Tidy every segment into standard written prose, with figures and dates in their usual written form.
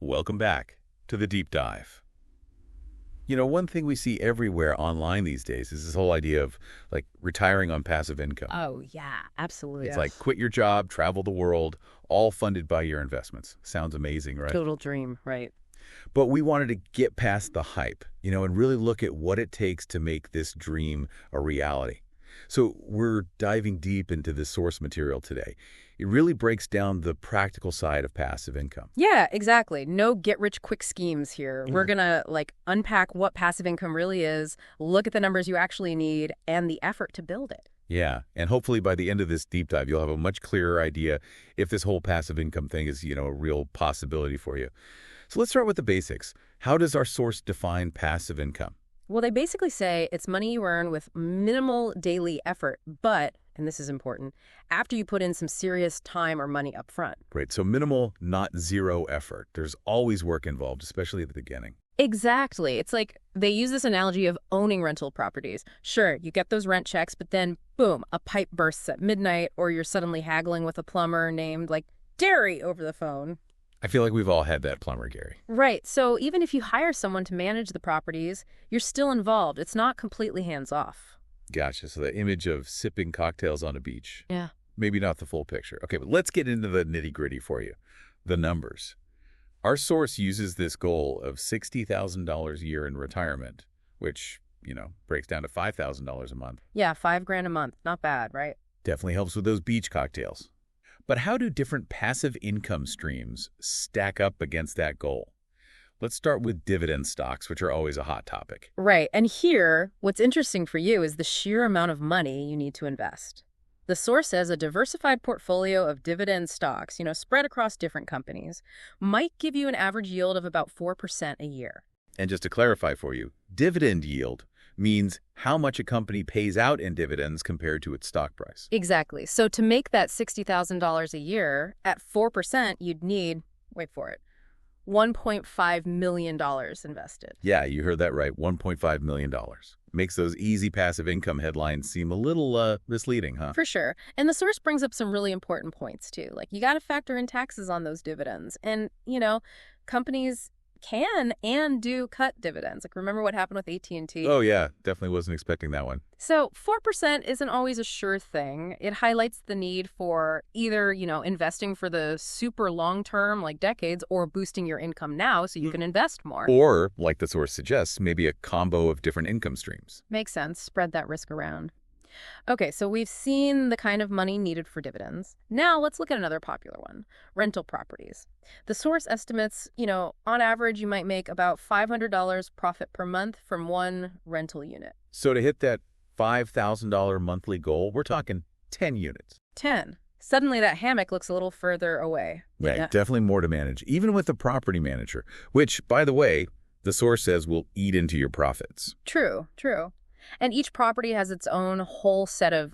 Welcome back to the deep dive. One thing we see everywhere online these days is this whole idea of like retiring on passive income. Oh, yeah, absolutely. It's like quit your job, travel the world, all funded by your investments. Sounds amazing, right? Total dream, right? But we wanted to get past the hype, and really look at what it takes to make this dream a reality. So we're diving deep into the source material today. It really breaks down the practical side of passive income. Yeah, exactly. No get-rich-quick schemes here. We're going to unpack what passive income really is, look at the numbers you actually need, and the effort to build it. Yeah, and hopefully by the end of this deep dive, you'll have a much clearer idea if this whole passive income thing is, a real possibility for you. So let's start with the basics. How does our source define passive income? Well, they basically say it's money you earn with minimal daily effort, but, and this is important, after you put in some serious time or money up front. Right, so minimal, not zero effort. There's always work involved, especially at the beginning. Exactly. It's like they use this analogy of owning rental properties. Sure, you get those rent checks, but then, boom, a pipe bursts at midnight, or you're suddenly haggling with a plumber named, Derry over the phone. I feel like we've all had that plumber, Gary. Right. So even if you hire someone to manage the properties, you're still involved. It's not completely hands-off. Gotcha. So the image of sipping cocktails on a beach. Yeah. Maybe not the full picture. Okay, but let's get into the nitty-gritty for you. The numbers. Our source uses this goal of $60,000 a year in retirement, which, breaks down to $5,000 a month. Yeah, $5,000 a month. Not bad, right? Definitely helps with those beach cocktails. But how do different passive income streams stack up against that goal? Let's start with dividend stocks, which are always a hot topic. Right. And here, what's interesting for you is the sheer amount of money you need to invest. The source says a diversified portfolio of dividend stocks, spread across different companies, might give you an average yield of about 4% a year. And just to clarify for you, dividend yield means how much a company pays out in dividends compared to its stock price. Exactly. So to make that $60,000 a year at 4%, you'd need, wait for it, $1.5 million invested. Yeah, you heard that right, $1.5 million. Makes those easy passive income headlines seem a little misleading, huh? For sure. And the source brings up some really important points, too. You got to factor in taxes on those dividends. And, companies can and do cut dividends. Remember what happened with AT&T? Oh, yeah. Definitely wasn't expecting that one. So 4% isn't always a sure thing. It highlights the need for either, investing for the super long term, like decades, or boosting your income now so you can invest more. Or, like the source suggests, maybe a combo of different income streams. Makes sense. Spread that risk around. Okay, so we've seen the kind of money needed for dividends. Now let's look at another popular one, rental properties. The source estimates, on average, you might make about $500 profit per month from one rental unit. So to hit that $5,000 monthly goal, we're talking 10 units. 10. Suddenly that hammock looks a little further away. Right, Yeah. Definitely more to manage, even with the property manager, which, by the way, the source says will eat into your profits. True. And each property has its own whole set of,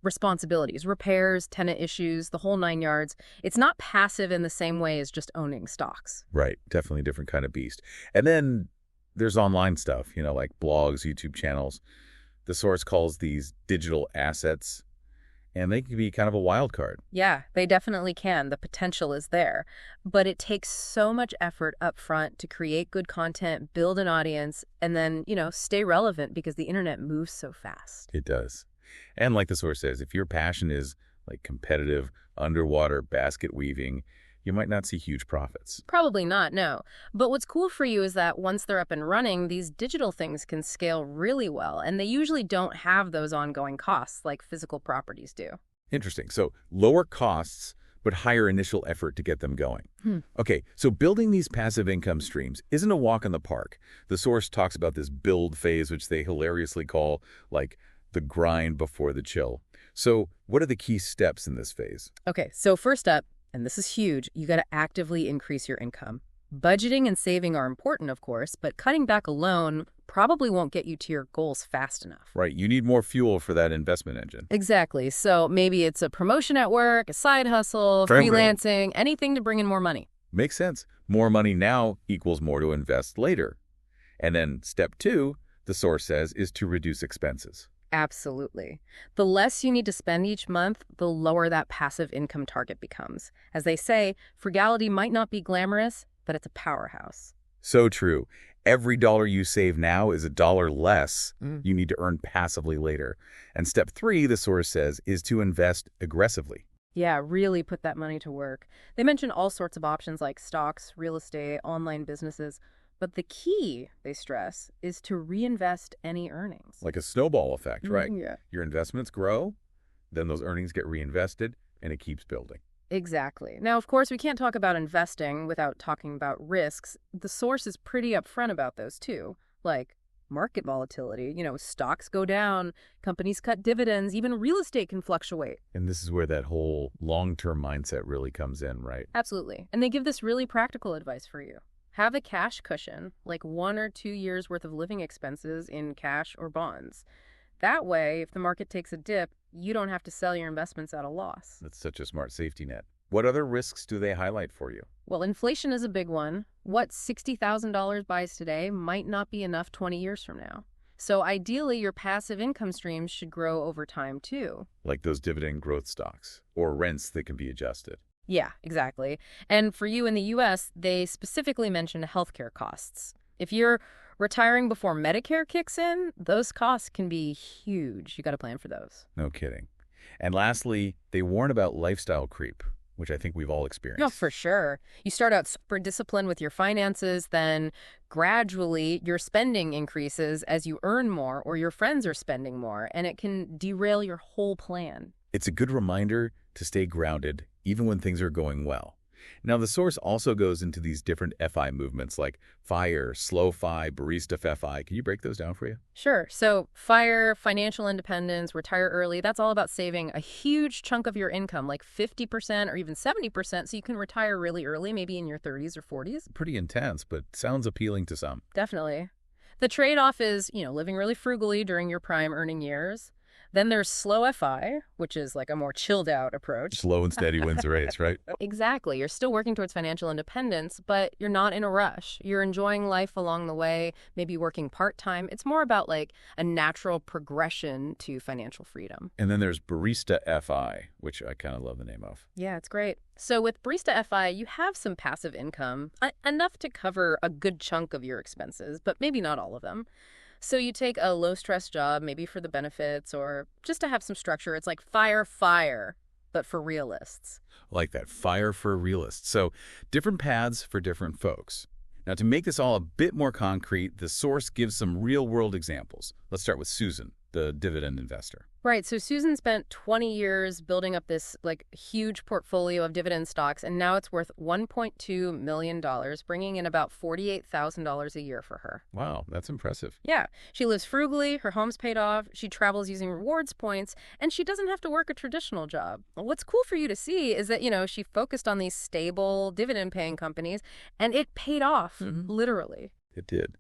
responsibilities, repairs, tenant issues, the whole 9 yards. It's not passive in the same way as just owning stocks. Right, definitely a different kind of beast. And then there's online stuff, like blogs, YouTube channels. The source calls these digital assets, and they can be kind of a wild card. Yeah, they definitely can. The potential is there. But it takes so much effort up front to create good content, build an audience, and then, stay relevant because the internet moves so fast. It does. And like the source says, if your passion is competitive, underwater basket weaving, you might not see huge profits. Probably not, no. But what's cool for you is that once they're up and running, these digital things can scale really well, and they usually don't have those ongoing costs like physical properties do. Interesting. So lower costs, but higher initial effort to get them going. Okay, so building these passive income streams isn't a walk in the park. The source talks about this build phase, which they hilariously call the grind before the chill. So what are the key steps in this phase? Okay, so first up, and this is huge, you got to actively increase your income. Budgeting and saving are important, of course, but cutting back alone probably won't get you to your goals fast enough. Right, you need more fuel for that investment engine. Exactly. So maybe it's a promotion at work, a side hustle, freelancing, anything to bring in more money. Makes sense. More money now equals more to invest later. And then step 2, the source says, is to reduce expenses. Absolutely. The less you need to spend each month, the lower that passive income target becomes. As they say, frugality might not be glamorous, but it's a powerhouse. So true. Every dollar you save now is a dollar less you need to earn passively later. And step 3, the source says, is to invest aggressively. Yeah, really put that money to work. They mention all sorts of options like stocks, real estate, online businesses. But the key, they stress, is to reinvest any earnings. Like a snowball effect, right? Yeah. Your investments grow, then those earnings get reinvested, and it keeps building. Exactly. Now, of course, we can't talk about investing without talking about risks. The source is pretty upfront about those, too. Like market volatility. Stocks go down, companies cut dividends, even real estate can fluctuate. And this is where that whole long-term mindset really comes in, right? Absolutely. And they give this really practical advice for you. Have a cash cushion, like 1 or 2 years worth of living expenses in cash or bonds. That way, if the market takes a dip, you don't have to sell your investments at a loss. That's such a smart safety net. What other risks do they highlight for you? Well, inflation is a big one. What $60,000 buys today might not be enough 20 years from now. So ideally, your passive income streams should grow over time, too. Like those dividend growth stocks or rents that can be adjusted. Yeah, exactly. And for you in the U.S., they specifically mention healthcare costs. If you're retiring before Medicare kicks in, those costs can be huge. You got to plan for those. No kidding. And lastly, they warn about lifestyle creep, which I think we've all experienced. No, for sure. You start out super disciplined with your finances, then gradually your spending increases as you earn more or your friends are spending more, and it can derail your whole plan. It's a good reminder to stay grounded even when things are going well. Now, the source also goes into these different FI movements like FIRE, slow FI, barista FI. Can you break those down for you? Sure. So FIRE, financial independence, retire early, that's all about saving a huge chunk of your income, like 50% or even 70%, so you can retire really early, maybe in your 30s or 40s. Pretty intense, but sounds appealing to some. Definitely. The trade-off is, living really frugally during your prime earning years. Then there's slow FI, which is like a more chilled out approach. Slow and steady wins the race, right? Exactly. You're still working towards financial independence, but you're not in a rush. You're enjoying life along the way, maybe working part-time. It's more about like a natural progression to financial freedom. And then there's barista FI, which I kind of love the name of. Yeah, it's great. So with barista FI, you have some passive income, enough to cover a good chunk of your expenses, but maybe not all of them. So you take a low-stress job, maybe for the benefits or just to have some structure. It's like FIRE, but for realists. Like that, FIRE for realists. So different paths for different folks. Now, to make this all a bit more concrete, the source gives some real-world examples. Let's start with Susan, the dividend investor. Right. So Susan spent 20 years building up this huge portfolio of dividend stocks, and now it's worth $1.2 million, bringing in about $48,000 a year for her. Wow, that's impressive. Yeah. She lives frugally, her home's paid off, she travels using rewards points, and she doesn't have to work a traditional job. What's cool for you to see is that, she focused on these stable dividend-paying companies, and it paid off, literally. It did.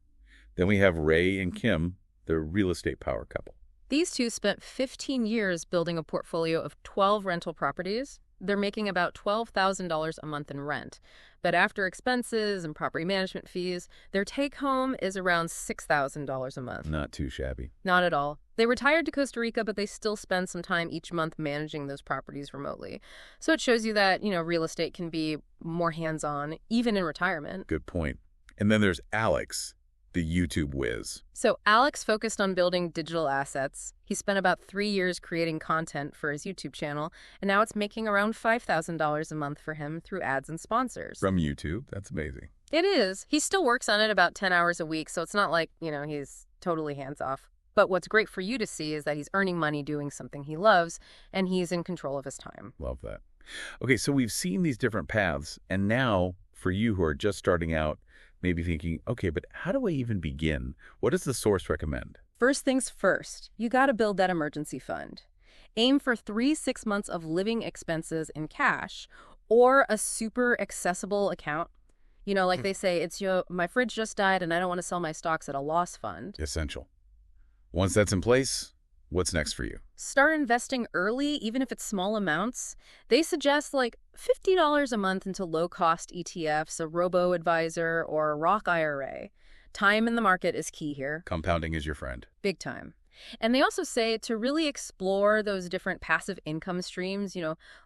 Then we have Ray and Kim, the real estate power couple. These two spent 15 years building a portfolio of 12 rental properties. They're making about $12,000 a month in rent. But after expenses and property management fees, their take-home is around $6,000 a month. Not too shabby. Not at all. They retired to Costa Rica, but they still spend some time each month managing those properties remotely. So it shows you that, real estate can be more hands-on, even in retirement. Good point. And then there's Alex, the YouTube whiz. So Alex focused on building digital assets. He spent about 3 years creating content for his YouTube channel, and now it's making around $5,000 a month for him through ads and sponsors. From YouTube? That's amazing. It is. He still works on it about 10 hours a week, so it's not like, he's totally hands-off. But what's great for you to see is that he's earning money doing something he loves, and he's in control of his time. Love that. Okay, so we've seen these different paths, and now, for you who are just starting out, maybe thinking, okay, but how do I even begin? What does the source recommend? First things first, you got to build that emergency fund. Aim for 3 months of living expenses in cash or a super accessible account. Like they say, it's my fridge just died and I don't want to sell my stocks at a loss fund. Essential. Once that's in place, what's next for you? Start investing early, even if it's small amounts. They suggest $50 a month into low-cost ETFs, a robo-advisor, or a Roth IRA. Time in the market is key here. Compounding is your friend. Big time. And they also say to really explore those different passive income streams,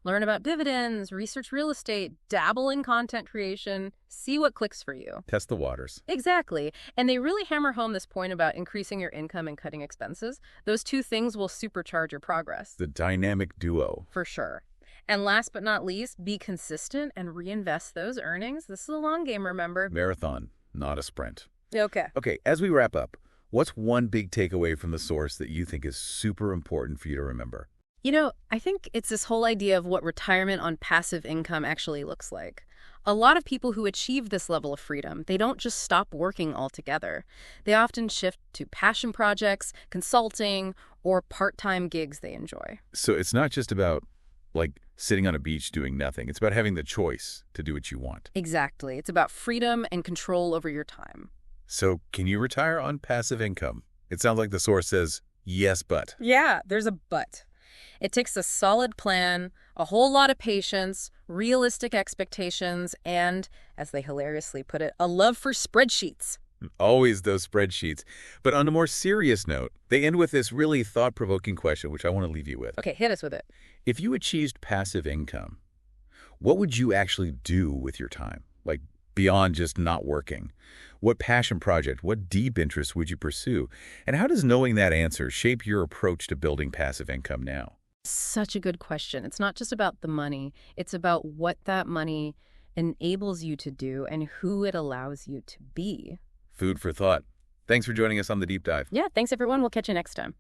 learn about dividends, research real estate, dabble in content creation, see what clicks for you. Test the waters. Exactly. And they really hammer home this point about increasing your income and cutting expenses. Those two things will supercharge your progress. The dynamic duo. For sure. And last but not least, be consistent and reinvest those earnings. This is a long game, remember? Marathon, not a sprint. Okay. Okay, as we wrap up, what's one big takeaway from the source that you think is super important for you to remember? I think it's this whole idea of what retirement on passive income actually looks like. A lot of people who achieve this level of freedom, they don't just stop working altogether. They often shift to passion projects, consulting, or part-time gigs they enjoy. So it's not just about, sitting on a beach doing nothing. It's about having the choice to do what you want. Exactly. It's about freedom and control over your time. So can you retire on passive income? It sounds like the source says, yes, but. Yeah, there's a but. It takes a solid plan, a whole lot of patience, realistic expectations, and, as they hilariously put it, a love for spreadsheets. Always those spreadsheets. But on a more serious note, they end with this really thought-provoking question, which I want to leave you with. Okay, hit us with it. If you achieved passive income, what would you actually do with your time? Beyond just not working? What passion project, what deep interest would you pursue? And how does knowing that answer shape your approach to building passive income now? Such a good question. It's not just about the money. It's about what that money enables you to do and who it allows you to be. Food for thought. Thanks for joining us on The Deep Dive. Yeah, thanks everyone. We'll catch you next time.